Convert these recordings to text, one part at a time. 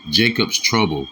Jacob's trouble.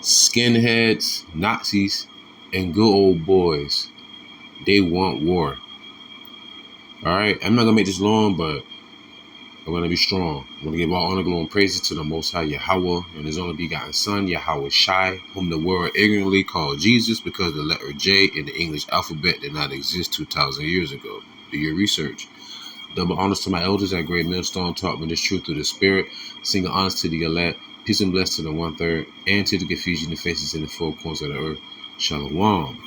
Skinheads, Nazis, and good old boys. They want war. All right, I'm not gonna make this long, but I'm gonna be strong. I'm gonna give all honor, glory, and praises to the Most High Yahawah and His only begotten Son, YAHAWASHI, whom the world ignorantly called Jesus because the letter J in the English alphabet did not exist 2,000 years ago. Do your research. Double honors to my elders at Great Millstone taught me this truth through the Spirit. Single honors to the elect. Peace and blessings to the 1/3 and to the confusion that faces in the four corners of the earth. Shalom.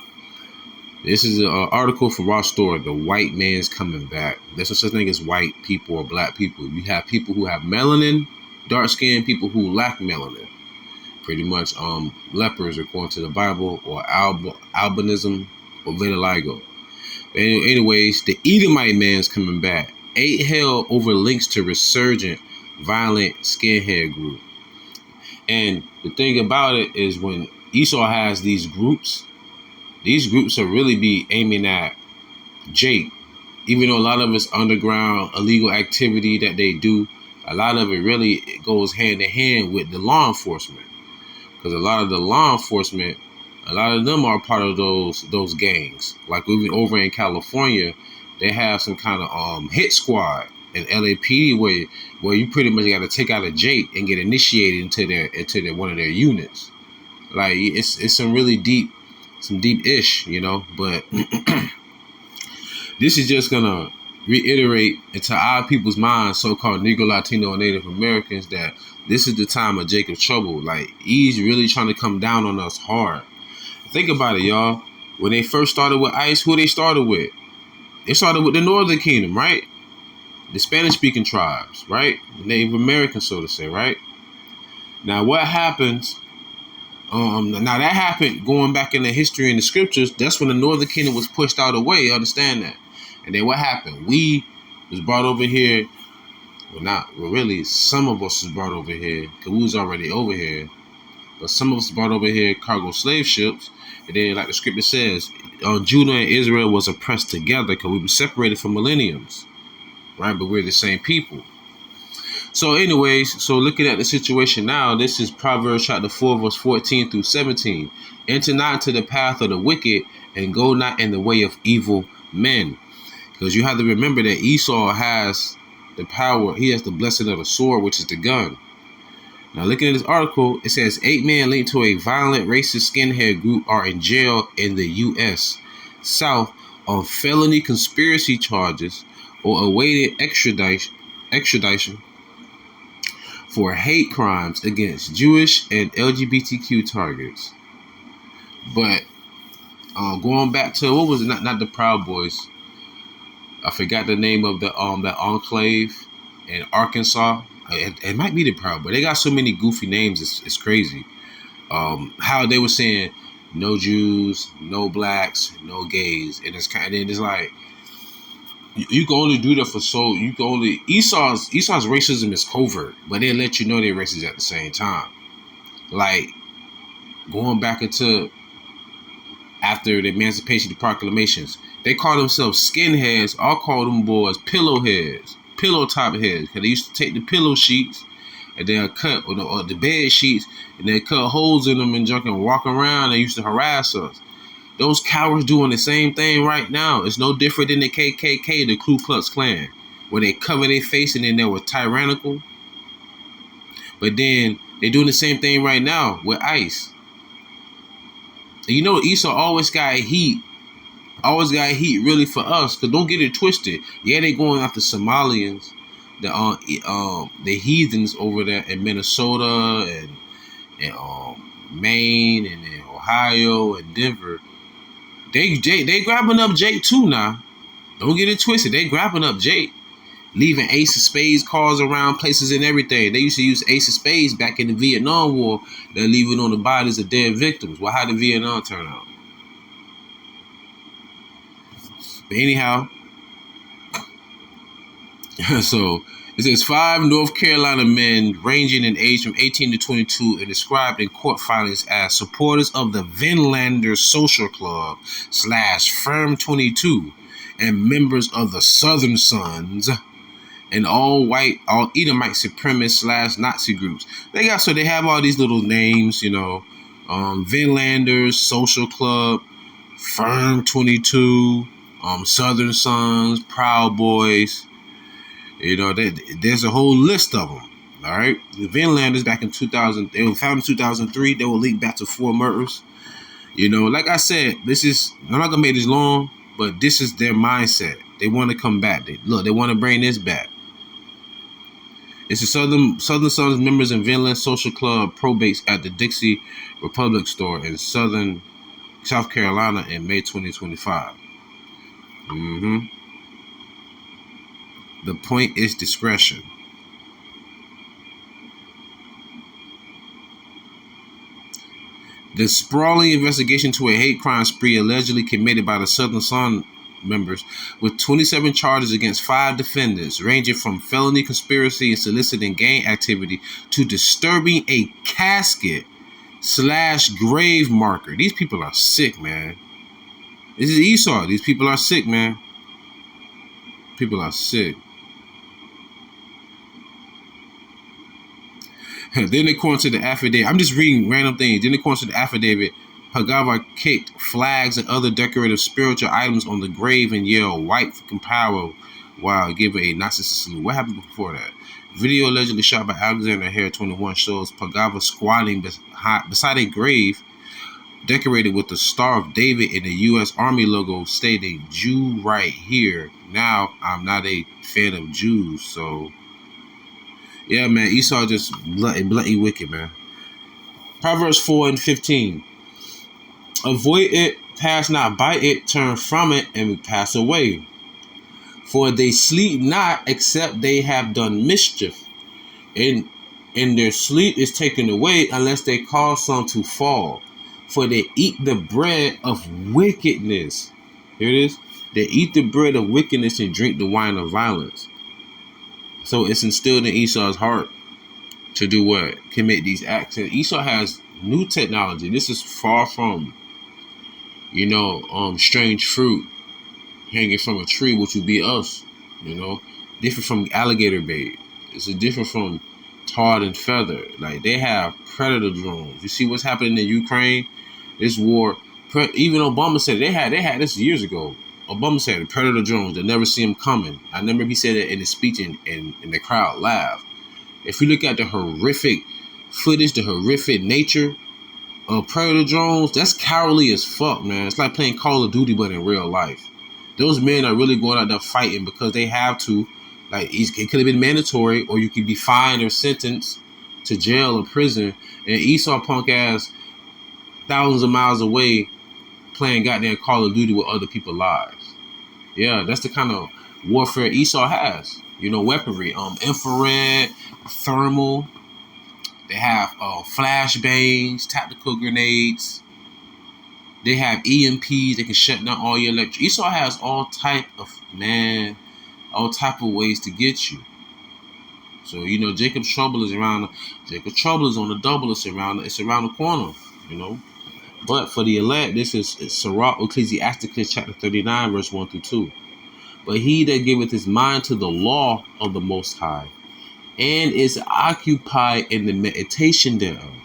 This is an article from Raw Store. The white man's coming back. There's no such thing as white people or black people. You have people who have melanin, dark skin, people who lack melanin. Pretty much lepers according to the Bible, or albinism, or vitiligo. Anyways, the Edomite man's coming back. Ate hell over links to resurgent violent skinhead group. And the thing about it is when Esau has these groups will really be aiming at Jake. Even though a lot of it's underground illegal activity that they do, a lot of it really goes hand in hand with the law enforcement. Because a lot of the law enforcement, a lot of them are part of those gangs. Like even over in California, they have some kind of hit squad in LAPD where you pretty much got to take out a Jake and get initiated into their one of their units. Like it's some really deep ish, you know, but this is just gonna reiterate into our people's minds, so-called Negro, Latino, and Native Americans, that this is the time of Jacob's trouble. Like, he's really trying to come down on us hard. Think about it, y'all. When they first started with ICE, who they started with? They started with the Northern Kingdom, right? The Spanish-speaking tribes, right? The Native Americans, so to say, right? Now, what happens? Now that happened going back in the history and the scriptures. That's when the Northern Kingdom was pushed out of the way. Understand that. And then what happened? We was brought over here. Really, some of us was brought over here because we was already over here. But some of us brought over here cargo slave ships. And then, like the scripture says, Judah and Israel was oppressed together because we were separated for millenniums, right? But we're the same people. So anyways, so looking at the situation now, this is Proverbs chapter 4, verse 14 through 17. Enter not into the path of the wicked and go not in the way of evil men. Because you have to remember that Esau has the power. He has the blessing of the sword, which is the gun. Now looking at this article, it says 8 men linked to a violent racist skinhead group are in jail in the U.S. South on felony conspiracy charges or awaiting extradition for hate crimes against Jewish and LGBTQ targets. But going back to, what was it? Not the Proud Boys. I forgot the name of the that enclave in Arkansas. It might be the Proud Boys. They got so many goofy names. It's crazy. How they were saying no Jews, no blacks, no gays, and it's like, you can only do that for Esau's racism is covert, but they let you know they're racist at the same time. Like, going back into after the Emancipation Proclamations, they call themselves skinheads. I'll call them boys pillow top heads, because they used to take the pillow sheets and they'll cut, or the bed sheets, and they cut holes in them and junk and walk around. They used to harass us. Those cowards doing the same thing right now. It's no different than the KKK, the Ku Klux Klan, where they cover their face and then they were tyrannical. But then they're doing the same thing right now with ICE. And you know, Esau always got heat really for us. Because don't get it twisted. Yeah, they going after Somalians, the heathens over there in Minnesota and Maine and in Ohio and Denver. They grabbing up Jake too now. Don't get it twisted. They grabbing up Jake, leaving Ace of Spades cars around places and everything. They used to use Ace of Spades back in the Vietnam War. They're leaving on the bodies of dead victims. Well, how did Vietnam turn out? But anyhow, so it says 5 North Carolina men ranging in age from 18 to 22 are described in court filings as supporters of the Vinlander Social Club / Firm 22 and members of the Southern Sons and all white, all Edomite supremacist / Nazi groups. They have all these little names, you know, Vinlanders, Social Club, Firm 22, Southern Sons, Proud Boys. You know, there's a whole list of them. All right, the Vinlanders back in 2000, they were founded in 2003. They were linked back to 4 murders. You know, like I said, I'm not gonna make this long, but this is their mindset. They want to come back. They want to bring this back. It's the Southern Sons members in Vinland Social Club probates at the Dixie Republic store in South Carolina in May 2025. The point is discretion. The sprawling investigation to a hate crime spree allegedly committed by the Southern Son members, with 27 charges against 5 defendants, ranging from felony conspiracy and soliciting gang activity to disturbing a casket / grave marker. These people are sick, man. This is Esau. These people are sick, man. People are sick. Then according to the affidavit, I'm just reading random things. Then according to the affidavit, Pagava kicked flags and other decorative spiritual items on the grave and yelled "white fucking power" while giving a Nazi salute. What happened before that? Video allegedly shot by Alexander Hare 21 shows Pagava squatting beside a grave decorated with the Star of David and the U.S. Army logo stating "Jew right here." Now, I'm not a fan of Jews, so yeah, man, Esau just bloody wicked, man. Proverbs 4:15. Avoid it, pass not by it, turn from it, and pass away. For they sleep not, except they have done mischief, and their sleep is taken away, unless they cause some to fall. For they eat the bread of wickedness. Here it is. They eat the bread of wickedness and drink the wine of violence. So it's instilled in Esau's heart to do what? Commit these acts. And Esau has new technology. This is far from, you know, strange fruit hanging from a tree, which would be us, you know. Different from alligator bait. It's different from tarred and feather. Like, they have predator drones. You see what's happening in Ukraine? This war, even Obama said they had this years ago. Obama said the predator drones, they never see them coming. I remember he said it in his speech and the crowd laughed. If you look at the horrific footage, the horrific nature of predator drones, that's cowardly as fuck, man. It's like playing Call of Duty, but in real life. Those men are really going out there fighting because they have to. Like, it could have been mandatory, or you could be fined or sentenced to jail or prison. And Esau punk ass thousands of miles away playing goddamn Call of Duty with other people's lives. Yeah, that's the kind of warfare Esau has. You know, weaponry, infrared, thermal. They have flashbangs, tactical grenades. They have EMPs. They can shut down all your electric. Esau has all type of ways to get you. So, you know, Jacob's trouble is around. Jacob's trouble is on the double. It's around the corner. You know. But for the elect, this is Sirach, Ecclesiasticus chapter 39, verse 1 through 2. But he that giveth his mind to the law of the Most High, and is occupied in the meditation thereof,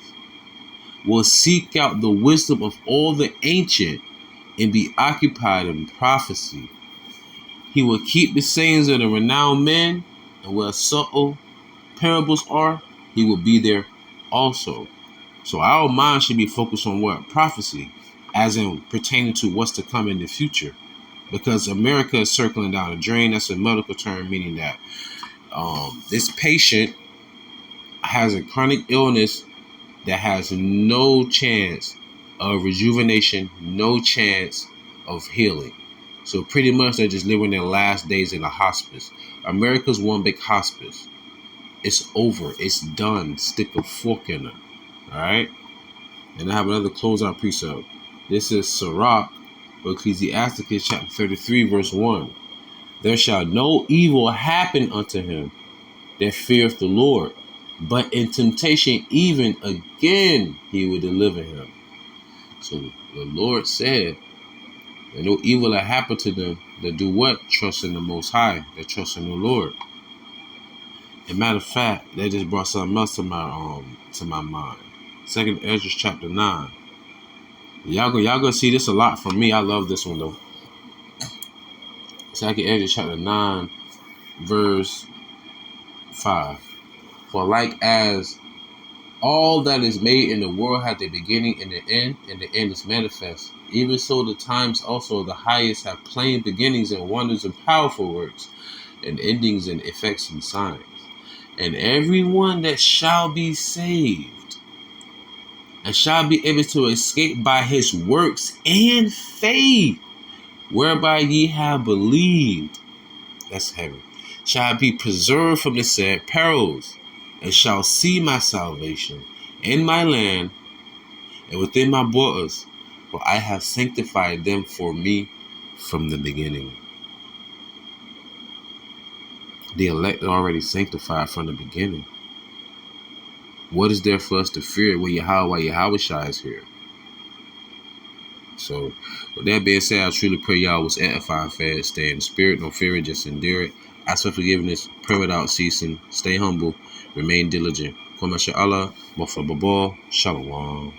will seek out the wisdom of all the ancient, and be occupied in prophecy. He will keep the sayings of the renowned men, and where subtle parables are, he will be there also. So our mind should be focused on what? Prophecy, as in pertaining to what's to come in the future. Because America is circling down a drain. That's a medical term, meaning that this patient has a chronic illness that has no chance of rejuvenation, no chance of healing. So pretty much they're just living their last days in a hospice. America's one big hospice. It's over. It's done. Stick a fork in it. All right, and I have another closeout precept. This is Sirach, Ecclesiasticus chapter 33, verse 1. There shall no evil happen unto him that feareth the Lord, but in temptation even again he will deliver him. So the Lord said that no evil will happen to them that do what? Trust in the Most High, that trust in the Lord. And matter of fact, that just brought something else to my mind. 2nd Ezra chapter 9. Y'all gonna see this a lot from me. I love this one though. 2nd Ezra chapter 9, verse 5. For like as all that is made in the world hath a beginning and the end is manifest. Even so the times also of the highest have plain beginnings and wonders and powerful works, and endings and effects and signs. And everyone that shall be saved and shall be able to escape by his works and faith, whereby ye have believed, that's heavy, shall be preserved from the said perils, and shall see my salvation in my land and within my borders, for I have sanctified them for me from the beginning. The elect are already sanctified from the beginning. What is there for us to fear when YAHAWASHI is here? So, with that being said, I truly pray y'all was edified, fed, stay in the spirit, no fear it, just endure it. Ask for forgiveness, pray without ceasing, stay humble, remain diligent. Shalom.